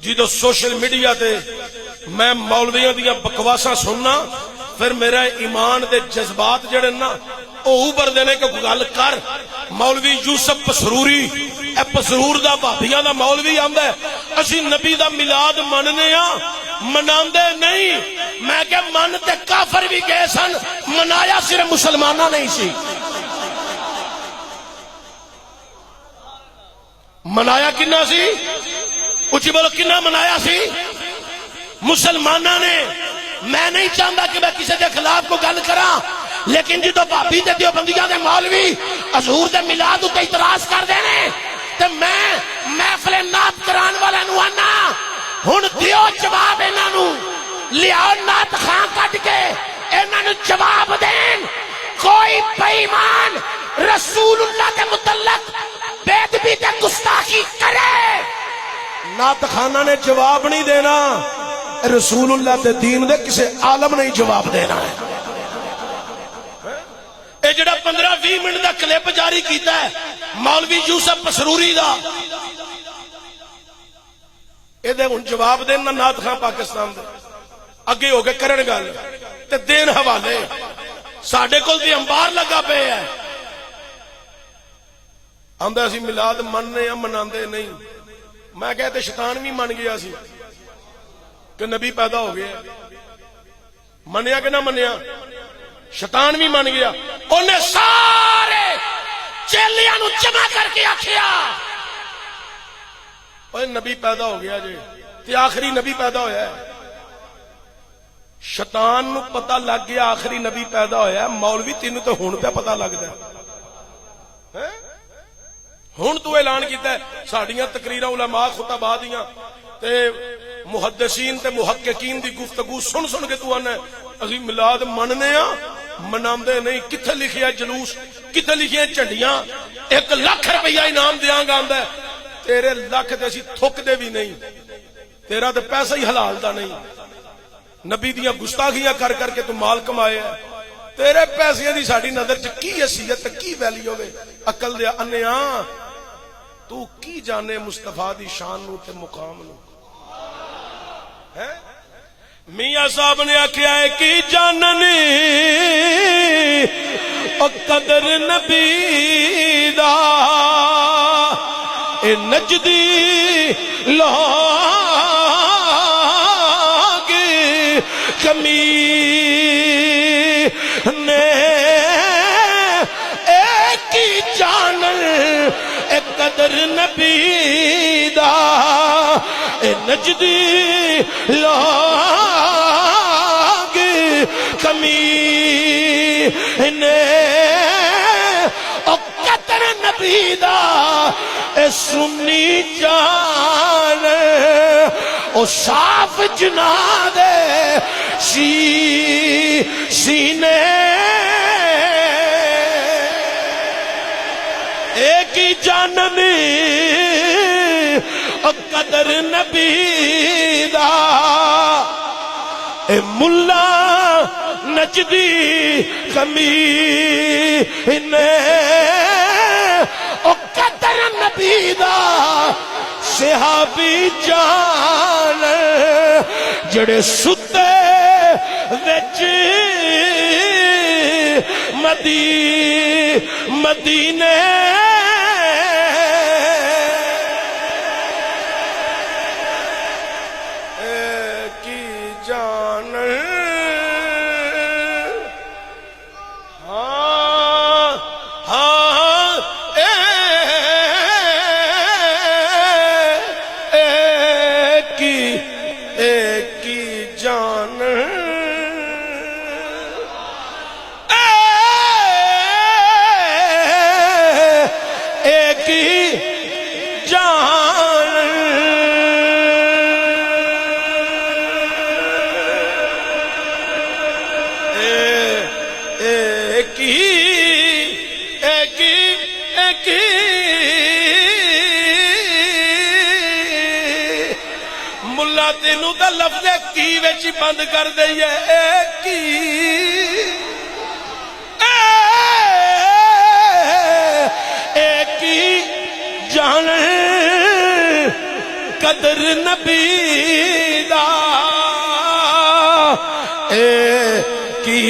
جدو social media تے میں مولویاں دیاں بکواساں سننا پھر میرا ایمان دے جذبات جڑے نا او اوبر دینے کہ گل کر مولوی یوسف پسروری اے پسرور دا بھابیاں دا مولوی آندا ہے اسی نبی دا میلاد مننے ہاں مناندے نہیں میں کہ من تے کافر بھی گئے سن منایا صرف مسلماناں نہیں سی منایا کنا سی اچھی بولو کنا منایا سی مسلمانہ نے میں نہیں چاہتا کہ میں کسی کے خلاف کو گل کراں لیکن جدو بھابی تے دیوبندیاں دے مولوی حضور دے میلاد تے اعتراض کر دینے تے میں محفل نعت کران والے نو آنا ہن دیو جواب انہاں نو لیاؤ نعت خان کٹ کے انہاں نو جواب دین کوئی بے ایمان رسول اللہ کے متعلق بے ادبی تے گستاخی کرے نعت خانہ نے جواب نہیں دینا رسول اللہ تے دین دے کسے عالم نہیں جواب دینا ہے اے جڑا 15-20 منٹ دا کلپ جاری کیتا ہے مولوی یوسف پسروری دا اے دے ان جواب دینا نعت خان پاکستان دے اگے ہو کے کرن گل تے دین حوالے ساڈے کول تے انبار لگا پے ہے آندا اسی میلاد مننے یا مناندے نہیں میں کہتے شیطان بھی من گیا سی کہ نبی پیدا ہو گیا منیا کہ نہ منیا شیطان بھی من گیا انہیں سارے چیلیاں نو جمع کر کے آکھیا اوے نبی پیدا ہو گیا جی تے آخری نبی پیدا ہویا ہے شیطان نو پتہ لگ گیا آخری نبی پیدا ہویا ہے مولوی تینوں تو ہن پہ پتہ لگدا ہے ہن تو اعلان کیتا ہے ساڈیاں تقریراں علماء خطباء دیاں تے محدثین تے محققین دی گفتگو سن سن کے تو آنا ہے اسی میلاد مننے ہاں مناندے نہیں کتھے لکھیا جلوس کتھے لکھیا جھنڈیاں 1 لاکھ روپیہ انعام دیاں گا آندا ہے تیرے لاکھ تے اسی تھک دے بھی نہیں تیرا تے پیسہ ہی حلال دا نہیں نبی دیاں گستاخیاں کر کر کے تو مال کمائے ہے تیرے پیسے دی ساڈی نظر چ کی حیثیت کی ویلیو ہوے عقل دے انیاں تو کی جانے مصطفیٰ دی شان نو تے مقام نو میاں صاحب نے آکھیا ہے کی جاننی او قدر نبی دا اے نجدی لوگ کمی نے ایک ہی جانن اے قدر نبی دا اے نجدی لوگ کمی نے او قدر نبی دا اے سنی جان او صاف جنا دے سینے ایک ہی جاننی قدر نبی دا اے ملا نجدی کمی نے او قدر نبی دا صحابی جان جڑے ستے وچ مدینے ملا تینوں دا لفظ کی وچ بند کر دئیے ایک ہی جان قدر نبی دا اے کی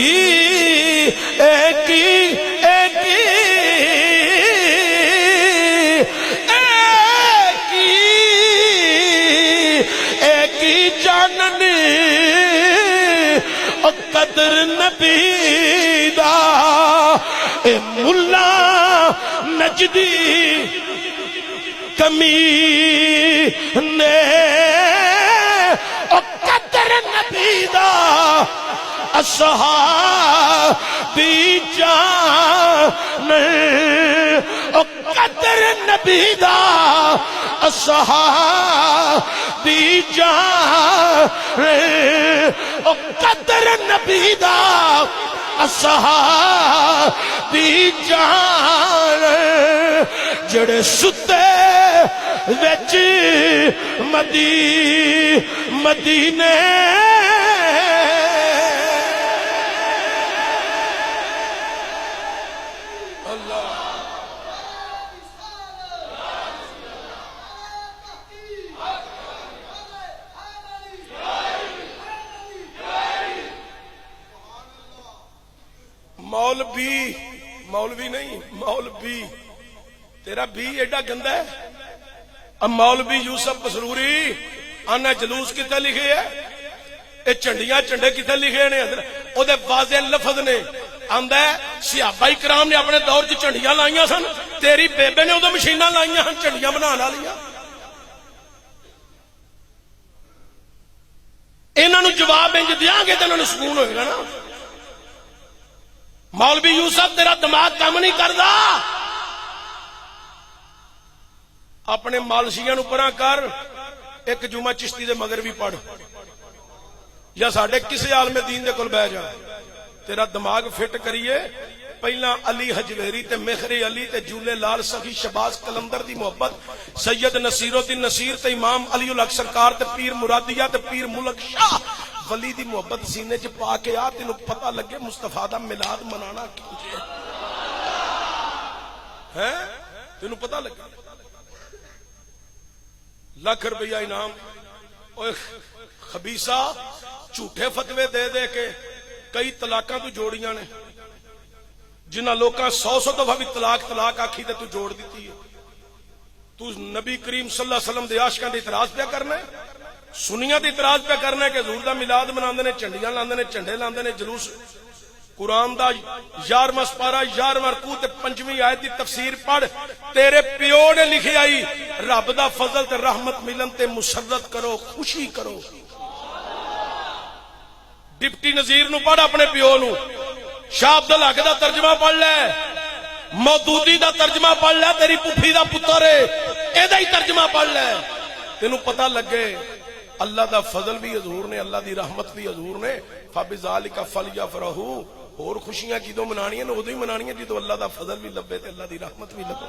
اے کی اے کی اے کی جاننی او قدر نبی دا اے ملا نجدی کمی نے او قدر نبی دا اصحابی جان او قدر نبی دا اصحابی جان او قدر نبی دا اصحابی جان جڑے ستے وچ مدینے مولوی نہیں مولوی تیرا بھی ایڈا گندا ہے. اب مولوی یوسف مسروری آنا جلوس کتے لکھے ہے اے چنڈیاں چنڈے کتے لکھے نے او دے واضح لفظ نے آندا ہے صحابہ کرام نے اپنے دور چ چنڈیاں لائیاں سن تیری بیبے نے ادو مشیناں لائیاں سن چنڈیاں بنان والیاں. انہاں نو جواب انج دیاں گے تے انہاں نو سکون ہوئے گا نا. مولوی یوسف تیرا دماغ کام نہیں کردا. اپنے مالشیاں نو پراں کر ایک جمعہ چشتی دے مگر بھی پڑھ یا ساڈے کسی عالم دین دے کول بیٹھ جا تیرا دماغ فٹ کریے. پہلا علی حجویری تے مہری علی تے جولے لال سخی شباز کلندر دی محبت سید نصیر الدین نصیر تے امام علی الحق سرکار تے پیر مرادیہ تے پیر ملک شاہ ولی دی محبت سینے چ پا کے آ تینوں پتہ لگے مصطفیٰ دا میلاد منانا کیوں ہے تینوں پتہ لگے. لاکھ روپیہ انعام اوے خبیثہ جھوٹے فتوے دے دے کے کئی طلاقاں تو جوڑیاں نے جنہ لوکاں 100 دفعہ بھی طلاق آکھی تے تو جوڑ دیتی ہے. تو نبی کریم صلی اللہ علیہ وسلم دے عاشقاں دے اعتراض پہ کرنا ہے سنیاں دے اعتراض پہ کرنا ہے کہ حضور دا میلاد مناندے نے چنڈیاں لاندے نے جھنڈے لاندے نے جلوس. قرآن دا 11واں سپارہ 11واں رکوع تے 5ویں آیت دی تفسیر پڑھ تیرے پیو نے لکھی آئی رب دا فضل تے رحمت ملن تے مسرت کرو خوشی کرو. ڈپٹی نظیر نو پڑھ اپنے پیو نو. شاہ عبد الحق دا ترجمہ پڑھ لے مودودی دا ترجمہ پڑھ لے تیری پھوپھی دا پتر ہے اے دا ہی ترجمہ پڑھ لے تینوں پتہ لگے اللہ دا فضل بھی حضور نے اللہ دی رحمت بھی حضور نے. فبذالک فلیفرحوا اور خوشیاں کدوں منانیاں نے ادو ہی منانیاں جدو اللہ دا فضل بھی لبے تے اللہ دی رحمت بھی لبے.